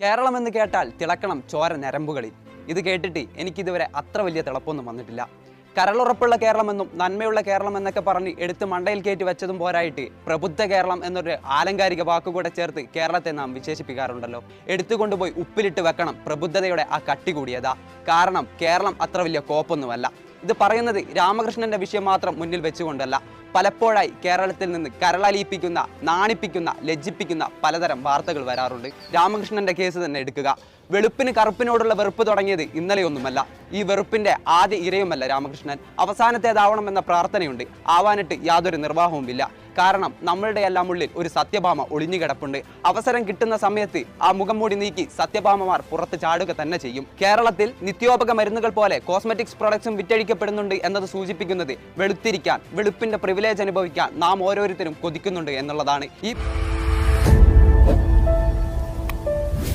കേരളം എന്ന് കേട്ടാൽ തിളക്കണം ചോര ഞരമ്പുകളിൽ. ഇത് കേട്ടിട്ട് എനിക്കിതുവരെ അത്ര വലിയ തിളപ്പൊന്നും വന്നിട്ടില്ല. കരളുറപ്പുള്ള കേരളമെന്നും നന്മയുള്ള കേരളം എന്നൊക്കെ പറഞ്ഞ് എടുത്ത് മണ്ടയിൽ കയറ്റി വെച്ചതും പോരായിട്ട് പ്രബുദ്ധ കേരളം എന്നൊരു ആലങ്കാരിക വാക്കുകൂടെ ചേർത്ത് കേരളത്തെ നാം വിശേഷിപ്പിക്കാറുണ്ടല്ലോ. എടുത്തുകൊണ്ടുപോയി ഉപ്പിലിട്ട് വെക്കണം പ്രബുദ്ധതയുടെ ആ കട്ടി കൂടിയതാ. കാരണം കേരളം അത്ര വലിയ കോപ്പൊന്നുമല്ല. ഇത് പറയുന്നത് രാമകൃഷ്ണന്റെ വിഷയം മാത്രം മുന്നിൽ വെച്ചുകൊണ്ടല്ല. പലപ്പോഴായി കേരളത്തിൽ നിന്ന് കരളലിയിപ്പിക്കുന്ന, നാണിപ്പിക്കുന്ന, ലജ്ജിപ്പിക്കുന്ന പലതരം വാർത്തകൾ വരാറുണ്ട്. രാമകൃഷ്ണന്റെ കേസ് തന്നെ എടുക്കുക. വെളുപ്പിന് കറുപ്പിനോടുള്ള വെറുപ്പ് തുടങ്ങിയത് ഇന്നലെയൊന്നുമല്ല. ഈ വെറുപ്പിന്റെ ആദ്യ ഇരയുമല്ല രാമകൃഷ്ണൻ. അവസാനത്തേതാവണമെന്ന പ്രാർത്ഥനയുണ്ട്. ആവാനിട്ട് യാതൊരു നിർവാഹവുമില്ല. കാരണം നമ്മളുടെ എല്ലാം ഉള്ളിൽ ഒരു സത്യഭാമ ഒളിഞ്ഞുകിടപ്പുണ്ട്. അവസരം കിട്ടുന്ന സമയത്ത് ആ മുഖം മൂടി നീക്കി സത്യഭാമമാർ പുറത്ത് ചാടുക തന്നെ ചെയ്യും. കേരളത്തിൽ നിത്യോപക മരുന്നുകൾ പോലെ കോസ്മെറ്റിക്സ് പ്രൊഡക്ട്സും വിറ്റഴിക്കപ്പെടുന്നുണ്ട് എന്നത് സൂചിപ്പിക്കുന്നത് വെളുത്തിരിക്കാൻ, വെളുപ്പിന്റെ പ്രിവിലേജ് അനുഭവിക്കാൻ നാം ഓരോരുത്തരും കൊതിക്കുന്നുണ്ട് എന്നുള്ളതാണ്. ഈ